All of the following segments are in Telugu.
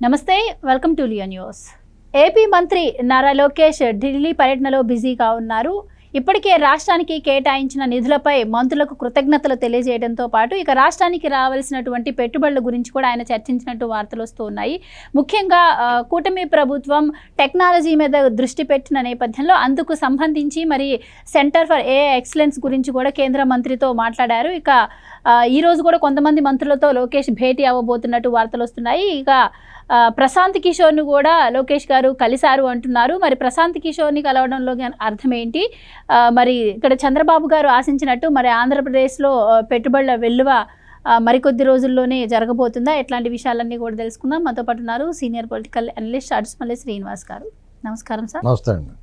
నమస్తే, welcome to Leo news. AP మంత్రి నారా లోకేష్ ఢిల్లీ పర్యటనలో బిజీగా ఉన్నారు. ఇప్పటికే రాష్ట్రానికి కేటాయించిన నిధులపై మంత్రులకు కృతజ్ఞతలు తెలియజేయడంతో పాటు ఇక రాష్ట్రానికి రావాల్సినటువంటి పెట్టుబడుల గురించి కూడా ఆయన చర్చించినట్టు వార్తలు వస్తూ ఉన్నాయి. ముఖ్యంగా కూటమి ప్రభుత్వం టెక్నాలజీ మీద దృష్టి పెట్టిన నేపథ్యంలో అందుకు సంబంధించి మరి సెంటర్ ఫర్ ఏఐ ఎక్సలెన్స్ గురించి కూడా కేంద్ర మంత్రితో మాట్లాడారు. ఇక ఈరోజు కూడా కొంతమంది మంత్రులతో లోకేష్ భేటీ అవ్వబోతున్నట్టు వార్తలు వస్తున్నాయి. ఇక ప్రశాంత్ కిషోర్ను కూడా లోకేష్ గారు కలిశారు అంటున్నారు. మరి ప్రశాంత్ కిషోర్ని కలవడంలో అర్థం ఏంటి? మరి ఇక్కడ చంద్రబాబు గారు ఆశించినట్టు మరి ఆంధ్రప్రదేశ్లో పెట్టుబడుల వెల్లువ మరికొద్ది రోజుల్లోనే జరగబోతుందా? ఎట్లాంటి విషయాలన్నీ కూడా తెలుసుకుందాం. మాతో పాటు ఉన్నారు senior political analyst Adusumalli Srinivas గారు. నమస్కారం సార్. నమస్తే అండి.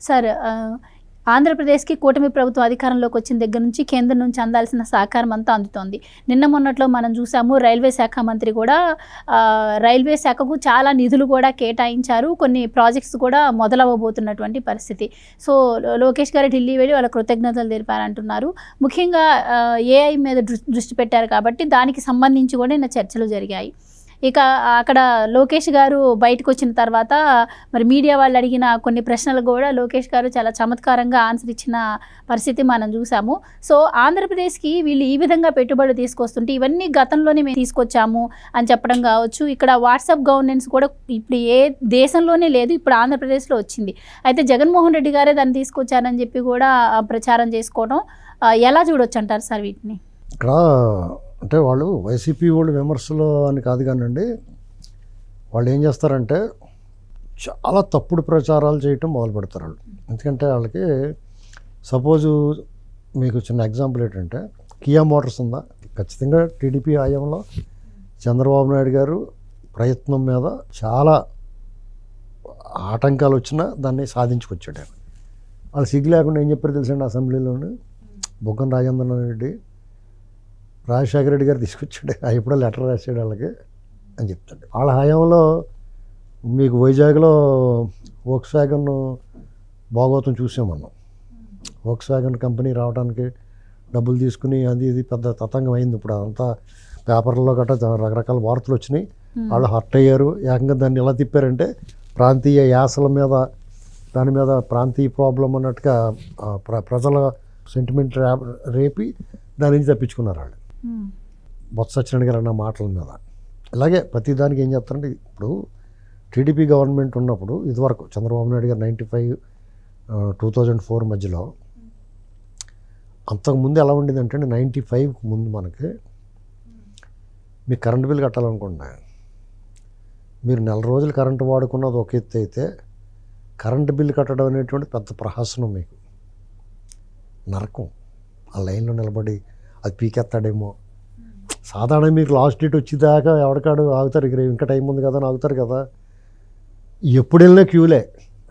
సార్, ఆంధ్రప్రదేశ్కి కూటమి ప్రభుత్వం అధికారంలోకి వచ్చిన దగ్గర నుంచి కేంద్రం నుంచి అందాల్సిన సహకారం అంతా అందుతోంది. నిన్న మొన్నట్లో మనం చూసాము, రైల్వే శాఖ మంత్రి కూడా రైల్వే శాఖకు చాలా నిధులు కూడా కేటాయించారు. కొన్ని ప్రాజెక్ట్స్ కూడా మొదలవ్వబోతున్నటువంటి పరిస్థితి. సో లోకేష్ గారు ఢిల్లీ వెళ్ళి వాళ్ళ కృతజ్ఞతలు తెలిపారంటున్నారు. ముఖ్యంగా ఏఐ మీద దృష్టి పెట్టారు కాబట్టి దానికి సంబంధించి కూడా నిన్న చర్చలు జరిగాయి. ఇక అక్కడ లోకేష్ గారు బయటకు వచ్చిన తర్వాత మరి మీడియా వాళ్ళు అడిగిన కొన్ని ప్రశ్నలు కూడా లోకేష్ గారు చాలా చమత్కారంగా ఆన్సర్ ఇచ్చిన పరిస్థితి మనం చూసాము. సో ఆంధ్రప్రదేశ్కి వీళ్ళు ఈ విధంగా పెట్టుబడులు తీసుకొస్తుంటే ఇవన్నీ గతంలోనే మేము తీసుకొచ్చాము అని చెప్పడం కావచ్చు. ఇక్కడ వాట్సాప్ గవర్నెన్స్ కూడా ఇప్పుడు ఏ దేశంలోనే లేదు, ఇప్పుడు ఆంధ్రప్రదేశ్లో వచ్చింది. అయితే జగన్మోహన్ రెడ్డి గారే దాన్ని తీసుకొచ్చారని చెప్పి కూడా ప్రచారం చేసుకోవడం ఎలా చూడొచ్చు అంటారు సార్ వీటిని? ఇక్కడ అంటే వాళ్ళు వైసీపీ వాళ్ళు విమర్శలు అని కాదు కానండి, వాళ్ళు ఏం చేస్తారంటే చాలా తప్పుడు ప్రచారాలు చేయటం మొదలు పెడతారు వాళ్ళు. ఎందుకంటే వాళ్ళకి సపోజు మీకు చిన్న ఎగ్జాంపుల్ ఏంటంటే కియా మోటార్స్ ఉందా, ఖచ్చితంగా టీడీపీ హయాంలో చంద్రబాబు నాయుడు గారు ప్రయత్నం మీద చాలా ఆటంకాలు వచ్చినా దాన్ని సాధించుకొచ్చాడు ఆయన. వాళ్ళు సిగ్గు లేకుండా ఏం చెప్పారు తెలుసండి, అసెంబ్లీలోని బుగ్గన రాజేంద్ర రెడ్డి రాజశేఖర రెడ్డి గారు తీసుకొచ్చాడు, ఎప్పుడో లెటర్ రాశాడు వాళ్ళకి అని చెప్తాడు. వాళ్ళ హయాంలో మీకు వైజాగ్లో వోక్స్ వ్యాగన్ భాగవతం చూసాం మనం. వోక్స్ వ్యాగన్ కంపెనీ రావడానికి డబ్బులు తీసుకుని అది ఇది పెద్ద తతంగం అయింది. ఇప్పుడు అంతా పేపర్లలో గట్రా రకరకాల వార్తలు వచ్చినాయి. వాళ్ళు హర్ట్ అయ్యారు. ఏకంగా దాన్ని ఎలా తిప్పారంటే ప్రాంతీయ యాసల మీద దాని మీద ప్రాంతీయ ప్రాబ్లం అన్నట్టుగా ప్రజల సెంటిమెంట్ రేపి దాని నుంచి తప్పించుకున్నారు వాళ్ళు. బొత్స సత్యనారాయణ గారు అన్న మాటల మీద అలాగే ప్రతిదానికి ఏం చెప్తారంటే, ఇప్పుడు టీడీపీ గవర్నమెంట్ ఉన్నప్పుడు ఇదివరకు చంద్రబాబు నాయుడు గారు 95, 2004 మధ్యలో అంతకుముందు ఎలా ఉండేది అంటే 95కు ముందు మనకి మీకు కరెంటు బిల్లు కట్టాలనుకోండి, మీరు నెల రోజులు కరెంటు వాడుకున్నది ఒక ఎత్తు అయితే కరెంటు బిల్లు కట్టడం అనేటువంటి పెద్ద ప్రహసనం, మీకు నరకం. ఆ లైన్లో నిలబడి అది పీకెత్తాడేమో. సాధారణ మీకు లాస్ట్ డేట్ వచ్చేదాకా ఎవరికాడు ఆగుతారు, ఇంకా టైం ఉంది కదా అని ఆగుతారు కదా. ఎప్పుడు వెళ్ళినా క్యూలే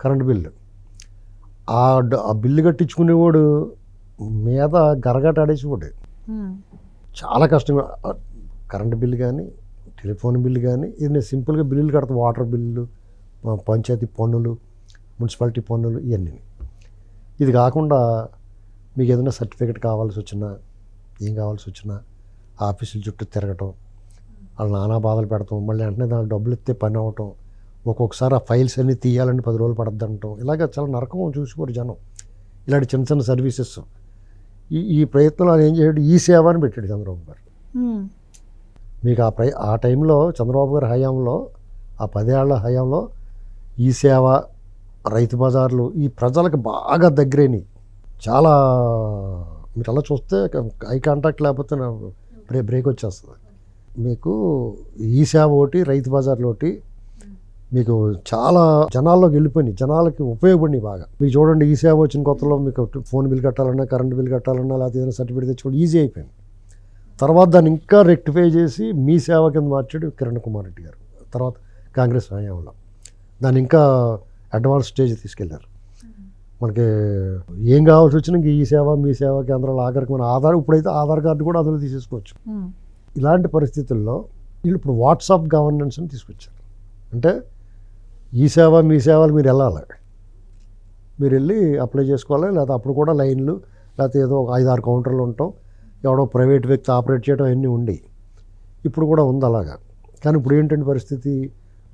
కరెంటు బిల్లు. ఆ బిల్లు కట్టించుకునేవాడు మీద గరగట ఆడేసేవాడు. చాలా కష్టంగా కరెంటు బిల్లు కానీ టెలిఫోన్ బిల్లు కానీ ఇది నేను సింపుల్గా బిల్లులు కడతాను. వాటర్ బిల్లు, పంచాయతీ పన్నులు, మున్సిపాలిటీ పన్నులు, ఇవన్నీ. ఇది కాకుండా మీకు ఏదైనా సర్టిఫికేట్ కావాల్సి వచ్చినా ఏం కావాల్సి వచ్చినా ఆఫీసుల చుట్టూ తిరగటం, వాళ్ళు నానా బాధలు పెడతాం, మళ్ళీ వెంటనే దానికి డబ్బులు ఇస్తే పని అవ్వటం, ఒక్కొక్కసారి ఆ ఫైల్స్ అన్నీ తీయాలని 10 రోజులు పడద్దు అంటాం. ఇలాగ చాలా నరకం చూసుకోరు జనం. ఇలాంటి చిన్న చిన్న సర్వీసెస్ ఈ ప్రయత్నంలో ఆయన ఏం చేయడు, ఈ సేవ అని పెట్టాడు చంద్రబాబు గారు. మీకు ఆ టైంలో చంద్రబాబు గారి హయాంలో, ఆ 10 ఏళ్ల హయాంలో ఈ సేవ, రైతు బజార్లు ఈ ప్రజలకు బాగా దగ్గరైనవి. చాలా మీరు అలా చూస్తే ఐ కాంటాక్ట్ లేకపోతే బ్రేక్ వచ్చేస్తుంది మీకు. ఈ సేవ ఒకటి, రైతు బజార్లు ఒకటి మీకు చాలా జనాల్లోకి వెళ్ళిపోయినాయి, జనాలకి ఉపయోగపడినాయి బాగా. మీకు చూడండి, ఈ సేవ వచ్చిన కొత్తలో మీకు ఫోన్ బిల్ కట్టాలన్నా, కరెంట్ బిల్ కట్టాలన్నా, లేకపోతే ఏదైనా సర్టిఫికేట్ తెచ్చుకోవడం ఈజీ అయిపోయింది. తర్వాత దాన్ని ఇంకా రెక్టిఫై చేసి మీ సేవ కింద మార్చాడు కిరణ్ కుమార్ రెడ్డి గారు. తర్వాత కాంగ్రెస్ హయాంలో దాన్ని ఇంకా అడ్వాన్స్ స్టేజ్ తీసుకెళ్లారు. మనకి ఏం కావాల్సి వచ్చినా ఈ సేవ, మీ సేవ కేంద్రాలు, ఆఖరికి మన ఇప్పుడైతే ఆధార్ కార్డు కూడా అందులో తీసేసుకోవచ్చు. ఇలాంటి పరిస్థితుల్లో వీళ్ళు ఇప్పుడు వాట్సాప్ గవర్నెన్స్ అని తీసుకొచ్చారు. అంటే ఈ సేవ, మీ సేవలు మీరు వెళ్ళాలి, మీరు వెళ్ళి అప్లై చేసుకోవాలి. లేదా అప్పుడు కూడా లైన్లు, లేకపోతే ఏదో 5-6 కౌంటర్లు ఉంటాం, ఎవడో ప్రైవేట్ వ్యక్తి ఆపరేట్ చేయడం అన్నీ ఉండి ఇప్పుడు కూడా ఉంది అలాగా. కానీ ఇప్పుడు ఏంటంటే పరిస్థితి,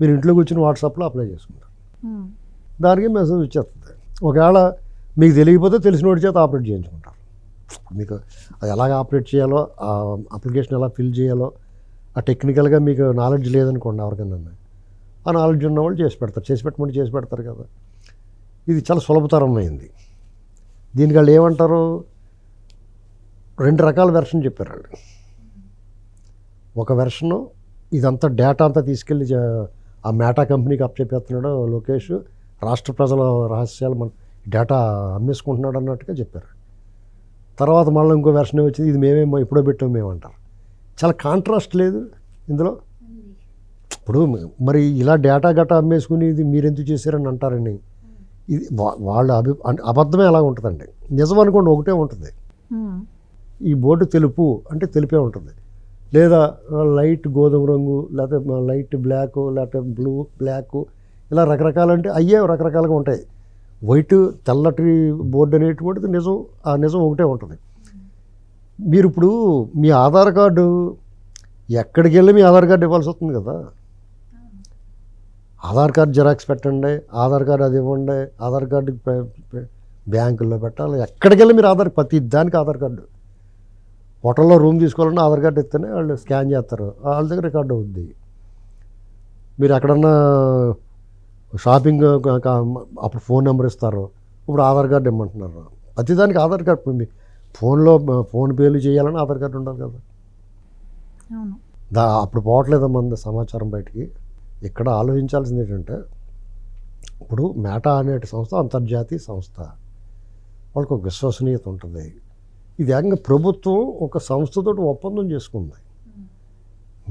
మీరు ఇంట్లో కూర్చొని వాట్సాప్లో అప్లై చేసుకుంటారు. ఉమ్. దానికి మెసేజ్ వచ్చేస్తుంది. ఒకవేళ మీకు తెలియకపోతే తెలిసిన వాడి చేత ఆపరేట్ చేయించుకుంటారు. మీకు అది ఎలాగ ఆపరేట్ చేయాలో, ఆ అప్లికేషన్ ఎలా ఫిల్ చేయాలో, ఆ టెక్నికల్గా మీకు నాలెడ్జ్ లేదనుకోండి ఎవరికైనా, ఆ నాలెడ్జ్ ఉన్నవాళ్ళు చేసి పెడతారు. చేసి పెడతారు కదా. ఇది చాలా సులభతరమైంది. దీనికి వాళ్ళు ఏమంటారు, 2 రకాల వెర్షన్ చెప్పారు వాళ్ళు. ఒక వెర్షను ఇదంతా డేటా అంతా తీసుకెళ్ళి ఆ మేటా కంపెనీకి అప్పచెప్పేస్తున్నాడు లోకేష్, రాష్ట్ర ప్రజల రహస్యాలు మన డేటా అమ్మేసుకుంటున్నాడు అన్నట్టుగా చెప్పారు. తర్వాత మళ్ళీ ఇంకో వెర్షన్ వచ్చింది, ఇది మేమేమో ఎప్పుడో పెట్టాం మేమంటారు. చాలా కాంట్రాస్ట్ లేదు ఇందులో. ఇప్పుడు మరి ఇలా డేటా గట్టా అమ్మేసుకుని ఇది మీరెందుకు చేశారని అంటారని, ఇది వాళ్ళ అబద్ధమే అలాగ ఉంటుందండి. నిజం అనుకోండి ఒకటే ఉంటుంది. ఈ బోర్డు తెలుపు అంటే తెలిపే ఉంటుంది, లేదా లైట్ గోధుమ రంగు, లేకపోతే లైట్ బ్లాక్, లేకపోతే బ్లూ బ్లాక్, ఇలా రకరకాలు అంటే అయ్యే రకరకాలుగా ఉంటాయి. వైట్ తెల్లటి బోర్డు అనేటువంటిది నిజం, ఆ నిజం ఒకటే ఉంటుంది. మీరు ఇప్పుడు మీ ఆధార్ కార్డు ఎక్కడికి వెళ్ళి మీ ఆధార్ కార్డు ఇవ్వాల్సి వస్తుంది కదా. ఆధార్ కార్డు జిరాక్స్ పెట్టండి, ఆధార్ కార్డు అది ఇవ్వండి, ఆధార్ కార్డు బ్యాంకుల్లో పెట్టాలి, ఎక్కడికి వెళ్ళి మీరు ప్రతి దానికి ఆధార్ కార్డు. హోటల్లో రూమ్ తీసుకోవాలన్నా ఆధార్ కార్డు ఇస్తేనే వాళ్ళు స్కాన్ చేస్తారు, వాళ్ళ దగ్గర రికార్డు అవుద్ది. మీరు ఎక్కడన్నా షాపింగ్ అప్పుడు ఫోన్ నెంబర్ ఇస్తారు, ఇప్పుడు ఆధార్ కార్డు ఇమ్మంటున్నారు. ప్రతిదానికి ఆధార్ కార్డు. మీ ఫోన్ పేలు చేయాలని ఆధార్ కార్డు ఉండాలి కదా. అప్పుడు పోవట్లేదమ్మా సమాచారం బయటికి. ఇక్కడ ఆలోచించాల్సింది ఏంటంటే, ఇప్పుడు మేటా అనే సంస్థ అంతర్జాతీయ సంస్థ, వాళ్ళకు ఒక విశ్వసనీయత ఉంటుంది. ఇది ఏకంగా ప్రభుత్వం ఒక సంస్థతో ఒప్పందం చేసుకుంది.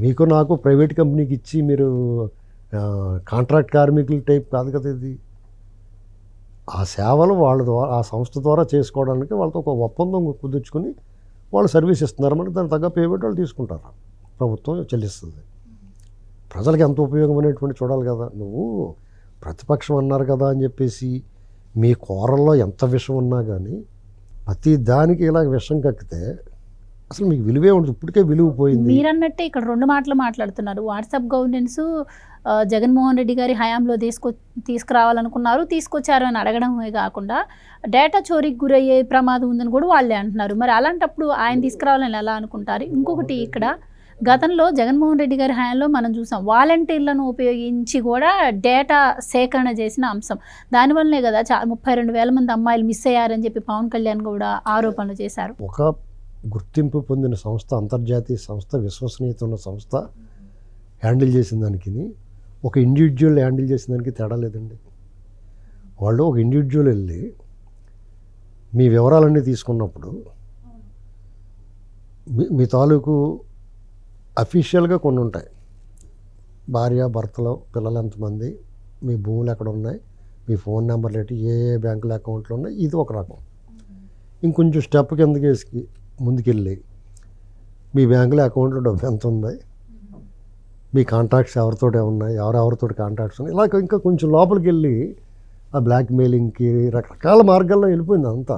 మీకు నాకు ప్రైవేట్ కంపెనీకి ఇచ్చి మీరు కాంట్రాక్ట్ కార్మికుల టైప్ కాదు కదా ఇది. ఆ సేవలు వాళ్ళ ద్వారా, ఆ సంస్థ ద్వారా చేసుకోవడానికి వాళ్ళతో ఒక ఒప్పందం కుదుర్చుకుని వాళ్ళు సర్వీస్ ఇస్తున్నారు. మనకి దానికి తగ్గ పేమెంట్ వాళ్ళు తీసుకుంటారు, ప్రభుత్వం చెల్లిస్తుంది. ప్రజలకు ఎంత ఉపయోగం అనేటువంటి చూడాలి కదా. నువ్వు ప్రతిపక్షం అన్నారు కదా అని చెప్పేసి మీ కూరల్లో ఎంత విషం ఉన్నా కానీ ప్రతి దానికి ఇలా విషం కక్కితే అసలు మీకు విలువే ఉంటుంది. ఇప్పటికే విలువ పోయింది. మీరన్నట్టే ఇక్కడ 2 మాటలు మాట్లాడుతున్నారు. వాట్సాప్ గవర్నెన్స్ జగన్మోహన్ రెడ్డి గారి హయాంలో తీసుకురావాలనుకున్నారు, తీసుకొచ్చారు అని అడగడమే కాకుండా డేటా చోరీకి గురయ్యే ప్రమాదం ఉందని కూడా వాళ్ళే అంటున్నారు. మరి అలాంటప్పుడు ఆయన తీసుకురావాలని ఎలా అనుకుంటారు? ఇంకొకటి, ఇక్కడ గతంలో జగన్మోహన్ రెడ్డి గారి హయాంలో మనం చూసాం, వాలంటీర్లను ఉపయోగించి కూడా డేటా సేకరణ చేసిన అంశం. దానివల్లనే కదా 32,000 మంది అమ్మాయిలు మిస్ అయ్యారని చెప్పి పవన్ కళ్యాణ్ కూడా ఆరోపణలు చేశారు. ఒక గుర్తింపు పొందిన సంస్థ, అంతర్జాతీయ సంస్థ, విశ్వసనీయత ఉన్న సంస్థ హ్యాండిల్ చేసిన దానికి ఒక ఇండివిజువల్ హ్యాండిల్ చేసిన దానికి తేడా లేదండి. వాళ్ళు ఒక ఇండివిజువల్ వెళ్ళి మీ వివరాలన్నీ తీసుకున్నప్పుడు మీ తాలూకు అఫీషియల్గా కొన్ని ఉంటాయి. భార్య, భర్తలు, పిల్లలు ఎంతమంది, మీ భూములు ఎక్కడ ఉన్నాయి, మీ ఫోన్ నెంబర్లు ఏంటి, ఏ బ్యాంకుల అకౌంట్లు ఉన్నాయి, ఇది ఒక రకం. ఇంకొంచెం స్టెప్ కిందకి వేసి ముందుకెళ్ళి మీ బ్యాంకులో అకౌంట్లో డబ్బు ఎంత ఉంది, మీ కాంటాక్ట్స్ ఎవరితోటి ఉన్నాయి, ఎవరెవరితోటి కాంటాక్ట్స్ ఉన్నాయి, ఇలా ఇంకా కొంచెం లోపలికి వెళ్ళి ఆ బ్లాక్ మెయిలింగ్కి రకరకాల మార్గాల్లో వెళ్ళిపోయింది అంతా.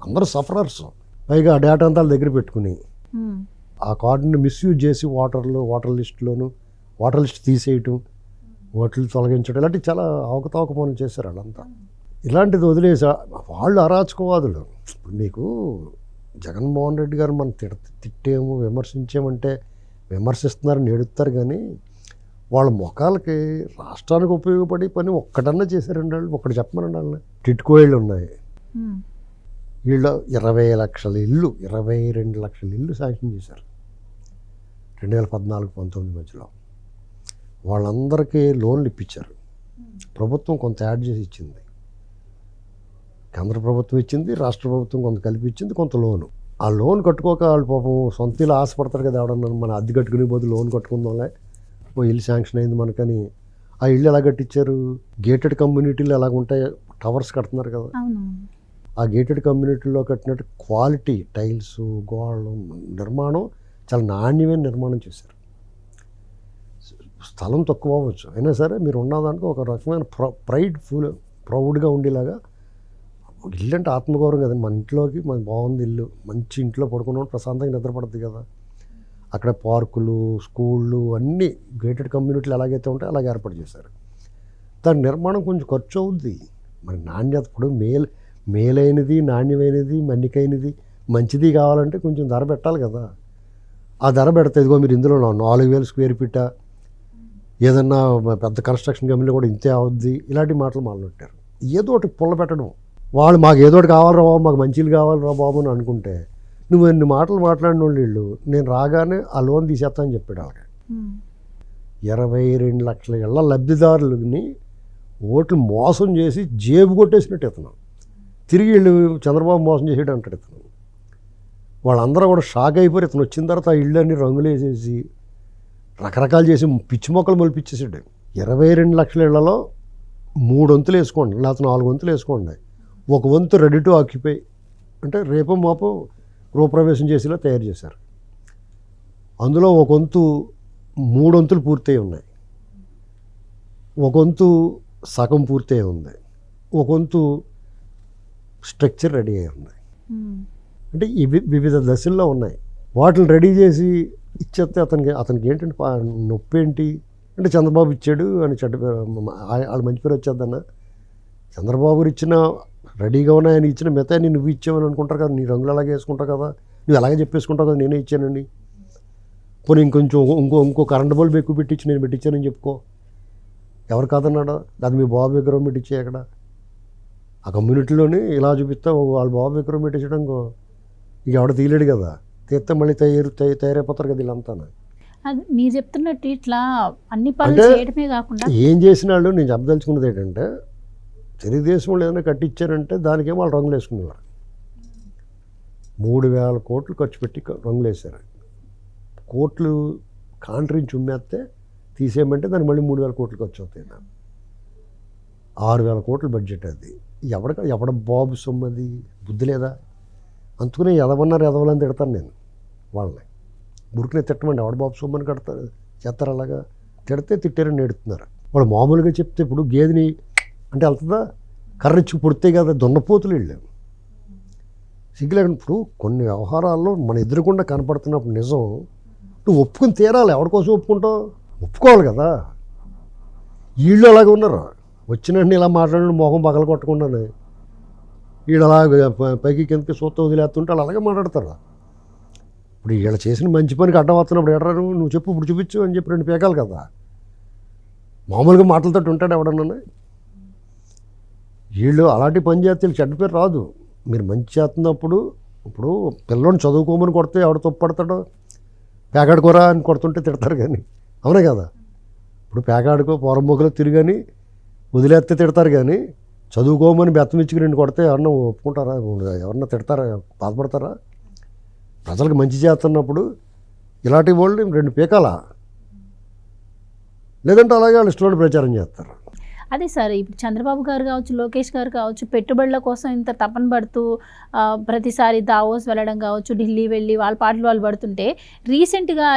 అందరూ సఫరర్స్. పైగా ఆ డేటా అంతా వాళ్ళ దగ్గర పెట్టుకుని ఆ కార్డుని మిస్యూజ్ చేసి ఓటర్ లిస్ట్ తీసేయటం, ఓట్లు తొలగించడం, ఇలాంటివి చాలా అవకతవక పనులు చేశారు వాళ్ళంతా. ఇలాంటిది వదిలేసి వాళ్ళు అరాచకవాదులు. ఇప్పుడు మీకు జగన్మోహన్ రెడ్డి గారు మనం తిట్టేము, విమర్శించామంటే విమర్శిస్తున్నారని ఏడుస్తారు, కానీ వాళ్ళ ముఖాలకి రాష్ట్రానికి ఉపయోగపడే పని ఒక్కటన్నా చేశారండి వాళ్ళు. ఒక్కటి చెప్పమనండి వాళ్ళని. టిట్కో ఇళ్ళు ఉన్నాయి, వీళ్ళు 20 లక్షల ఇల్లు, 22 లక్షల ఇల్లు శాంక్షన్ చేశారు 2014-19 మధ్యలో. వాళ్ళందరికీ లోన్లు ఇప్పించారు. ప్రభుత్వం కొంత యాడ్ చేసి ఇచ్చింది, కేంద్ర ప్రభుత్వం ఇచ్చింది, రాష్ట్ర ప్రభుత్వం కొంత కలిపి ఇచ్చింది, కొంత లోను. ఆ లోన్ కట్టుకోక వాళ్ళు పాపం సొంత ఇల్లు ఆశపడతారు కదా ఎవడన్నా, మన అద్దె కట్టుకునే బదులు లోన్ కట్టుకుందాంలే, ఓ ఇల్లు శాంక్షన్ అయింది మనకని. ఆ ఇల్లు ఎలా కట్టించారు, గేటెడ్ కమ్యూనిటీలు ఎలాగ ఉంటాయి, టవర్స్ కడుతున్నారు కదా. ఆ గేటెడ్ కమ్యూనిటీలో కట్టినట్టు క్వాలిటీ టైల్స్, గోడలు, నిర్మాణం చాలా నాణ్యమైన నిర్మాణం చేశారు. స్థలం తక్కువ అవ్వచ్చు, అయినా సరే మీరు ఉన్నదానికి ఒక రకమైన ప్రౌడ్గా ఉండేలాగా. ఇల్లు అంటే ఆత్మగౌరవం కదండి. మన ఇంట్లోకి మన బాగుంది ఇల్లు, మంచి ఇంట్లో పడుకున్నాం, ప్రశాంతంగా నిద్రపడుతుంది కదా. అక్కడ పార్కులు, స్కూళ్ళు అన్నీ గేటెడ్ కమ్యూనిటీలు ఎలాగైతే ఉంటాయో అలాగే ఏర్పాటు చేశారు. దాని నిర్మాణం కొంచెం ఖర్చు అవుద్ది. మరి నాణ్యత ఇప్పుడు మేలైనది, నాణ్యమైనది, మన్నికైనది, మంచిది కావాలంటే కొంచెం ధర పెట్టాలి కదా. ఆ ధర పెడితే ఇదిగో మీరు ఇందులో 4,000 స్క్వేర్ ఫీట ఏదన్నా పెద్ద కన్స్ట్రక్షన్ కంపెనీలో కూడా ఇంతే అవుద్ది, ఇలాంటి మాటలు మొదలుపెట్టారు. ఏదో ఒకటి పుల్ల పెట్టడం. వాళ్ళు మాకు ఏదో ఒకటి కావాలరా బాబు, మాకు మంచిలు కావాలరా బాబు అని అనుకుంటే నువ్వు ఎన్ని మాటలు మాట్లాడిన వాళ్ళు వీళ్ళు నేను రాగానే ఆ లోన్ తీసేస్తా అని చెప్పాడు వాళ్ళకి. 22 లక్షల ఇళ్ల లబ్ధిదారులని ఓట్లు మోసం చేసి జేబు కొట్టేసినట్టు ఇతను తిరిగి వీళ్ళు చంద్రబాబు మోసం చేసేడు అంటాడు ఇతను. వాళ్ళందరూ కూడా షాక్ అయిపోయి ఇతను వచ్చిన తర్వాత ఆ ఇళ్ళన్నీ రంగులు వేసేసి రకరకాలు చేసి పిచ్చి మొక్కలు మొలిపించేసాడు. 22 లక్షల ఇళ్లలో 3 వంతులు వేసుకోండి, లేకపోతే 4 వంతులు వేసుకోండి. ఒక వంతు రెడీ టు ఆక్యుపై అంటే రేపో మాపో గృహప్రవేశం చేసేలా తయారు చేశారు. అందులో ఒక వంతు 3 వంతులు పూర్తయి ఉన్నాయి, ఒక వంతు సగం పూర్తయి ఉంది, ఒక వంతు స్ట్రక్చర్ రెడీ అయి ఉంది. అంటే ఇవి వివిధ దశల్లో ఉన్నాయి. వాటిని రెడీ చేసి ఇచ్చేస్తే అతనికి ఏంటంటే నొప్పి ఏంటి అంటే చంద్రబాబు ఇచ్చాడు అని వాళ్ళు మంచి పేరు వచ్చేద్దన్న. చంద్రబాబు ఇచ్చిన రెడీగా ఉన్నాయి, ఆయన ఇచ్చిన మిగతా నువ్వు ఇచ్చావని అనుకుంటారు కదా, నీ రంగులు అలాగే వేసుకుంటావు కదా, నువ్వు అలాగే చెప్పేసుకుంటావు కదా నేనే ఇచ్చానండి. పోనీ ఇంకొంచెం ఇంకో కరెంట్ బల్బ్ ఎక్కువ పెట్టించి నేను పెట్టించానని చెప్పుకో, ఎవరు కాదన్నాడా? అది మీ బాబు విగ్రహం పెట్టించే అక్కడ ఆ కమ్యూనిటీలోని ఇలా చూపిస్తా వాళ్ళ బాబు విగ్రహం పెట్టించడం ఇక ఎవడ తీయలేడు కదా, తీస్తే మళ్ళీ తయారైపోతారు కదా వీళ్ళంతా. అది మీరు చెప్తున్నట్టు ఇట్లా అన్ని పనులు చేయడమే కాకుండా ఏం చేసిన వాళ్ళు నేను చెప్పదలుచుకున్నది ఏంటంటే తెలుగుదేశం వాళ్ళు ఏదైనా కట్టించారంటే దానికేమో వాళ్ళు రంగులు వేసుకునేవారు. 3,000 కోట్లు ఖర్చు పెట్టి రంగులు వేశారు. కోట్లు కాంట్రీని ఉమ్మేస్తే తీసేయమంటే దానికి మళ్ళీ 3,000 కోట్లు ఖర్చు అవుతాయి. 6,000 కోట్ల బడ్జెట్ అది. ఎవడ బాబు సొమ్మది, బుద్ధి లేదా? అందుకనే ఎదవలని తిడతాను నేను వాళ్ళని. ఉరికినే తిట్టమండి, ఎవడ బాబు సొమ్మని కడతారు చేస్తారు, అలాగా తిడితే తిట్టారని నేడుతున్నారు. వాళ్ళు మామూలుగా చెప్తే ఇప్పుడు గేదెని అంటే వెళ్తుందా, కర్రిచ్చి పుడితే కదా దున్నపోతులు వీళ్ళు. సిగ్గులేకుండా ఇప్పుడు కొన్ని వ్యవహారాల్లో మన ఎదురుకుండా కనపడుతున్నప్పుడు నిజం నువ్వు ఒప్పుకుని తీరాలి. ఎవరికోసం ఒప్పుకుంటావు? ఒప్పుకోవాలి కదా. వీళ్ళు అలాగే ఉన్నారు, వచ్చినట్టు ఇలా మాట్లాడిన మొహం పగల కొట్టకుండానే వీళ్ళు అలా పైకి కిందకి సూత్త వదిలేస్తుంటే వాళ్ళు అలాగే మాట్లాడతారు. ఇప్పుడు వీళ్ళు చేసిన మంచి పనికి అడ్డం వస్తున్నప్పుడు ఎడరా నువ్వు చెప్పు ఇప్పుడు చూపించు అని చెప్పి 2 పేకాలు కదా. మామూలుగా మాటలతో ఉంటాడు ఎవడన్నా. వీళ్ళు అలాంటి పని చేస్తే చెడ్డ పేరు రాదు. మీరు మంచి చేస్తున్నప్పుడు ఇప్పుడు పిల్లోని చదువుకోమని కొడితే ఎవడ తప్పుపడతాడో, పేకాడుకోరా అని కొడుతుంటే తిడతారు కానీ, అవునే కదా. ఇప్పుడు పేకాడుకో పొరంబోకులో తిరిగని వదిలేస్తే తిడతారు కానీ చదువుకోమని బెత్తమిచ్చుకు 2 కొడితే ఎవరన్నా ఒప్పుకుంటారా? ఎవరన్నా తిడతారా? బాధపడతారా? ప్రజలకు మంచి చేస్తున్నప్పుడు ఇలాంటి వాళ్ళు 2 పీకాలా, లేదంటే అలాగే వాళ్ళు ఇష్టంలో ప్రచారం చేస్తారు. అదే సార్, ఇప్పుడు చంద్రబాబు గారు కావచ్చు, లోకేష్ గారు కావచ్చు, పెట్టుబడుల కోసం ఇంత తపన పడుతూ ప్రతిసారి దావోస్ వెళ్ళడం కావచ్చు, ఢిల్లీ వెళ్ళి వాళ్ళ పాటలు వాళ్ళు పడుతుంటే రీసెంట్గా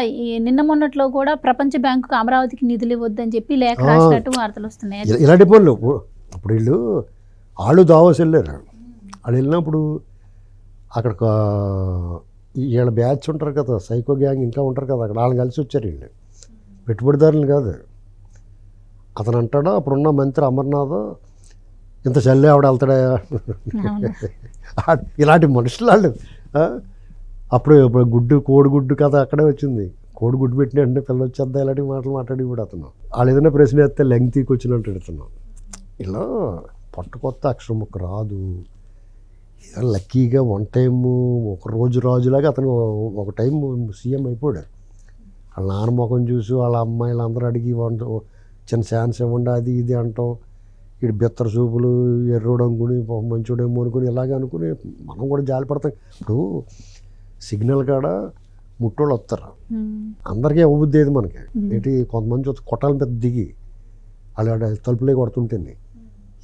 నిన్న మొన్నట్లో కూడా ప్రపంచ బ్యాంకుకు అమరావతికి నిధులు ఇవ్వద్దని చెప్పి లేఖ రాసినట్టు వార్తలు వస్తున్నాయి. ఇలాంటి పనులు అప్పుడు వాళ్ళు దావోస్ వెళ్ళారు. వాళ్ళు వెళ్ళినప్పుడు అక్కడ వీళ్ళ బ్యాచ్ ఉంటారు కదా, సైకో గ్యాంగ్ ఇంకా ఉంటారు కదా, అక్కడ వాళ్ళని కలిసి వచ్చారు. వీళ్ళు పెట్టుబడిదారులు కాదు. అతను అంటాడు అప్పుడున్న మంత్రి అమర్నాథ్ ఇంత చల్లే ఆవిడ వెళ్తాడా ఇలాంటి మనుషులు వాళ్ళు. అప్పుడు కోడిగుడ్డు కథ అక్కడే వచ్చింది. కోడిగుడ్డు పెట్టినట్టు పిల్ల వచ్చేద్దా ఇలాంటి మాటలు మాట్లాడి ఇప్పుడు అతను వాళ్ళు ఏదైనా ప్రశ్న వేస్తే లెంగ్తీకి వచ్చినట్టు అడుగుతున్నాం. ఇలా పట్టుకొత్త అక్షరం ముక్క రాదు. లక్కీగా 1 టైము ఒక రోజు రాజులాగా అతను ఒక టైం సీఎం అయిపోయాడు. వాళ్ళ నాన్న ముఖం చూసి వాళ్ళ అమ్మాయిలు అందరూ అడిగి చిన్న ఛాన్స్ ఇవ్వండి అది ఇది అంటాం. వీడు బెత్తర చూపులు ఎర్రోడు అనుకుని మంచోడేమో అనుకుని ఇలాగే అనుకుని మనం కూడా జాలి పడతాం. ఇప్పుడు సిగ్నల్ కాడ ముట్టోళ్ళు వస్తారు, అందరికీ ఇవ్వబుద్ధి ఏది మనకి ఏంటి. కొంతమంది చూస్తే కొట్టాల మీద దిగి వాళ్ళు తలుపులే కొడుతుంటుంది,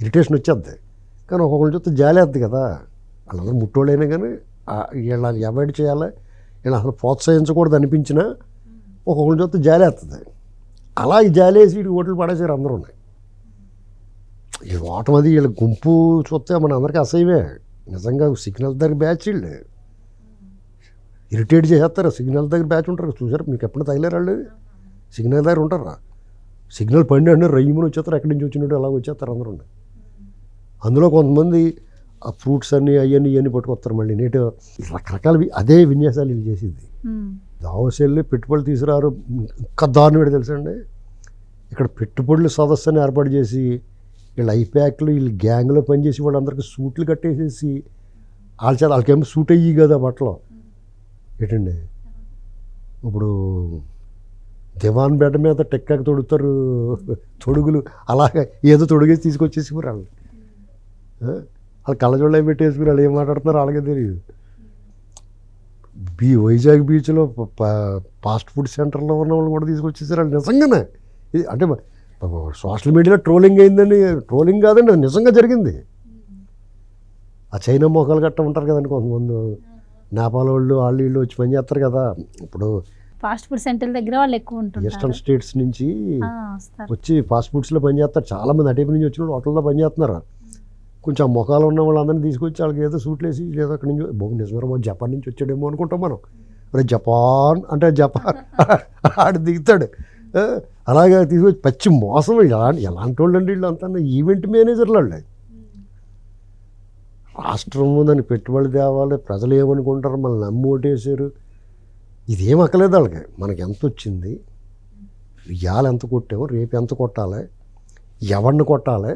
ఇరిటేషన్ వచ్చేద్ది. కానీ ఒక్కొక్కరు చూస్తే జాలి వేద్ది కదా. వాళ్ళందరూ ముట్టోళ్ళైనా కానీ వీళ్ళని అవాయిడ్ చేయాలి, వీళ్ళు అసలు ప్రోత్సహించకూడదు అనిపించినా ఒక్కొక్కరు చూస్తే జాలి వేస్తుంది. అలా ఈ జాలేసి వీడికి ఓట్లు పడేసారు అందరూ ఉన్నాయి. ఈ ఓటం అది వీళ్ళ గుంపు చూస్తే మన అందరికీ అసహ్యమే నిజంగా. సిగ్నల్ దగ్గర బ్యాచ్ వీళ్ళు ఇరిటేట్ చేసేస్తారు. సిగ్నల్ దగ్గర బ్యాచ్ ఉంటారు చూసారు, మీకు ఎప్పుడు తగిలేరు వాళ్ళు. సిగ్నల్ దగ్గర ఉంటారా, సిగ్నల్ పండి అంటే రయ్యమని వచ్చేస్తారు, ఎక్కడి నుంచి వచ్చినట్టు అలా వచ్చేస్తారు అందరూ. అందులో కొంతమంది ఆ ఫ్రూట్స్ అన్నీ ఇవన్నీ పట్టుకొస్తారు మళ్ళీ నీట్ రకరకాల అదే విన్యాసాలు వీళ్ళు చేసేది. దావోస్ వెళ్ళి పెట్టుబడులు తీసుకురారు. ఇంకా దారుణం ఏంటో తెలుసండి, ఇక్కడ పెట్టుబడులు సదస్సు అని ఏర్పాటు చేసి వీళ్ళు ఐప్యాక్లు వీళ్ళు గ్యాంగ్లో పనిచేసి వాళ్ళందరికీ సూట్లు కట్టేసేసి వాళ్ళకేమో సూట్ అయ్యి కదా బట్టలు ఏంటండి. ఇప్పుడు దివాన్ బెడ్ మీద టెక్కాకి తొడుగుతారు తొడుగులు, అలాగే ఏదో తొడుగేసి తీసుకొచ్చేసి వాళ్ళు వాళ్ళు కళ్ళజోళ్ళ పెట్టేసుకుని వాళ్ళు ఏం మాట్లాడుతున్నారు వాళ్ళకే తెలియదు. వైజాగ్ బీచ్లో ఫాస్ట్ ఫుడ్ సెంటర్లో ఉన్న వాళ్ళు కూడా తీసుకొచ్చేసారు వాళ్ళు నిజంగానే. ఇది అంటే సోషల్ మీడియాలో ట్రోలింగ్ అయిందని, ట్రోలింగ్ కాదండి, అది నిజంగా జరిగింది. ఆ చైనా మొక్కలు గట్ట ఉంటారు కదండి కొంతమంది, నేపాల్ వాళ్ళు వీళ్ళు వచ్చి పని చేస్తారు కదా. ఇప్పుడు ఫాస్ట్ ఫుడ్ సెంటర్ దగ్గర వాళ్ళు ఎక్కువ ఉంటారు. ఈస్టర్న్ స్టేట్స్ నుంచి వచ్చి ఫాస్ట్ ఫుడ్స్లో పని చేస్తారు చాలామంది. అటేపు నుంచి వచ్చిన వాళ్ళు హోటల్లో పని చేస్తున్నారు. కొంచెం మొఖాలు ఉన్న వాళ్ళందరినీ తీసుకొచ్చి వాళ్ళకి ఏదో సూట్లు వేసి లేదా అక్కడి నుంచి నిజమేమో జపాన్ నుంచి వచ్చాడేమో అనుకుంటాం మనం. మరి జపాన్ అంటే జపాన్ ఆడు దిగుతాడు. అలాగే తీసుకొచ్చి పచ్చి మోసం. ఎలాంటి వాళ్ళు అండి వీళ్ళు అంతా ఈవెంట్ మేనేజర్లు వాళ్ళు. రాష్ట్రం దానికి పెట్టుబడి తేవాలి, ప్రజలు ఏమనుకుంటారు, మనల్ని నమ్మి ఓటేసారు, ఇదేం అక్కలేదు వాళ్ళకి. మనకి ఎంత వచ్చింది, ఇవాళ ఎంత కొట్టాము, రేపు ఎంత కొట్టాలి, ఎవరిని కొట్టాలి,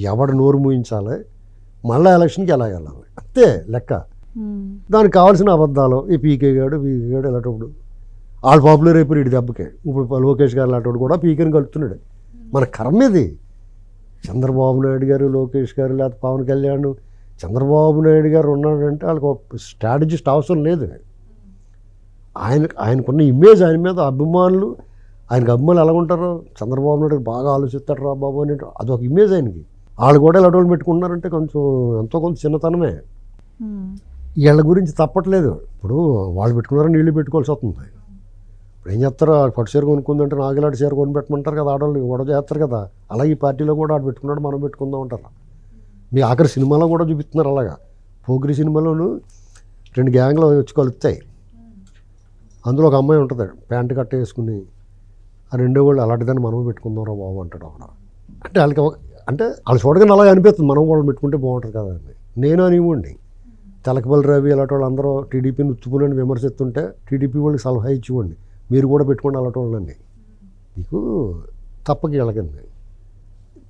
ఎవడు నోరు మూయించాలి, మళ్ళీ ఎలక్షన్కి ఎలా వెళ్ళాలి, అంతే లెక్క. దానికి కావాల్సిన అబద్ధాలు ఈ పీకే గాడు ఇలాంటప్పుడు వాళ్ళు పాపులర్ అయిపోయి ఇటు దెబ్బకే. ఇప్పుడు లోకేష్ గారు లాంటి కూడా పీకేని కలుపుతున్నాడు. మన కర్మ ఇది. చంద్రబాబు నాయుడు గారు, లోకేష్ గారు, లేకపోతే పవన్ కళ్యాణ్, చంద్రబాబు నాయుడు గారు ఉన్నాడంటే వాళ్ళకి స్ట్రాటజిస్ట్ అవసరం లేదు. ఆయనకున్న ఇమేజ్, ఆయన మీద అభిమానులు, ఆయనకు అభిమానులు ఎలా ఉంటారో, చంద్రబాబు నాయుడు బాగా ఆలోచిస్తాడు రా బాబు అని, అదొక ఇమేజ్ ఆయనకి. వాళ్ళు కూడా ఇలాంటి వాళ్ళు పెట్టుకున్నారంటే కొంచెం ఎంతో కొంత చిన్నతనమే. వీళ్ళ గురించి తప్పట్లేదు. ఇప్పుడు వాళ్ళు పెట్టుకున్నారని వీళ్ళు పెట్టుకోవాల్సి వస్తుంది. ఇప్పుడు ఏం చేస్తారు, పట్టు చీర కొనుక్కుందంటే నాగిలాంటి చీర కొని పెట్టమంటారు కదా, ఆడవాళ్ళు గొడవ చేస్తారు కదా. అలాగే ఈ పార్టీలో కూడా ఆడు పెట్టుకున్నాడు మనం పెట్టుకుందాం అంటారు. మీ ఆఖరి సినిమాలో కూడా చూపిస్తున్నారు అలాగా. పోకిరి సినిమాలోను 2 గ్యాంగ్లు వచ్చి కలుపుతాయి. అందులో ఒక అమ్మాయి ఉంటుంది ప్యాంటు కట్ట వేసుకుని, ఆ రెండో వాళ్ళు అలాంటిదాన్ని మనం పెట్టుకుందాం రా బాబు అంటాడు అక్కడ. అంటే వాళ్ళకి అంటే వాళ్ళు చూడగానే అలాగే అనిపిస్తుంది, మనం వాళ్ళు పెట్టుకుంటే బాగుంటుంది కదా అని. నేను అనివ్వండి తెలకపల్లి రవి అలాంటి వాళ్ళు అందరూ టీడీపీని ఉత్తుకుని విమర్శిస్తుంటే టీడీపీ వాళ్ళకి సలహా ఇచ్చివ్వండి, మీరు కూడా పెట్టుకోండి అలాంటి వాళ్ళని. మీకు తప్పకి వెళ్ళకండి.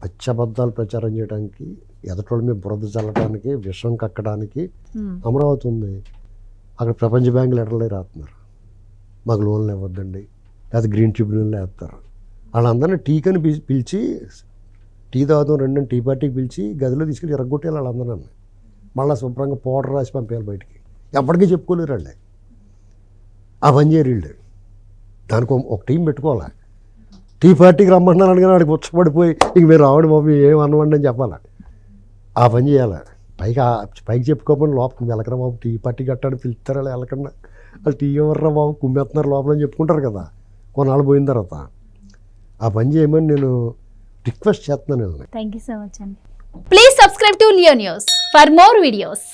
పచ్చబద్ధాలు ప్రచారం చేయడానికి, ఎదటోళ్ళ మీద బురద చల్లడానికి, విషం కక్కడానికి అమరావతి ఉంది. అక్కడ ప్రపంచ బ్యాంకు లెటర్లే రాస్తున్నారు, మాకు లోన్లు ఇవ్వద్దండి, లేదా గ్రీన్ ట్రిబ్యునల్ వేస్తారు. వాళ్ళందరినీ టీకని పిలిచి టీ తాగుతాం రెండు టీ పార్టీకి పిలిచి గదిలో తీసుకెళ్ళి ఎరగొట్టేయాలి వాళ్ళందరూ. మళ్ళీ శుభ్రంగా పౌడర్ రాసి పంపేయాలి బయటికి. ఎప్పటికీ చెప్పుకోలేరు వాళ్ళే. ఆ పని చేయరు వీళ్ళు. దానికి ఒక టీం పెట్టుకోవాలి. టీ పార్టీకి రమ్మంటున్నాను కానీ వాడికి ఉచ్చపడిపోయి ఇంక మీరు రావడం బాబు ఏం అన్నవండి అని చెప్పాలి. ఆ పని చేయాలి. పైకి చెప్పుకోమని లోపల వెళ్ళకరా బాబు టీ పార్టీ కట్టాలని పిలుస్తారా వెళ్ళకుండా, వాళ్ళు టీ ఎవర్రా బాబు కుమ్మేస్తున్నారు లోపల అని చెప్పుకుంటారు కదా కొన్నాళ్ళు పోయిన తర్వాత. ఆ పని చేయమని నేను రిక్వెస్ట్ చేస్తున్నాను. థ్యాంక్ యూ సో మచ్ అండి. Please subscribe to Leo news for more videos.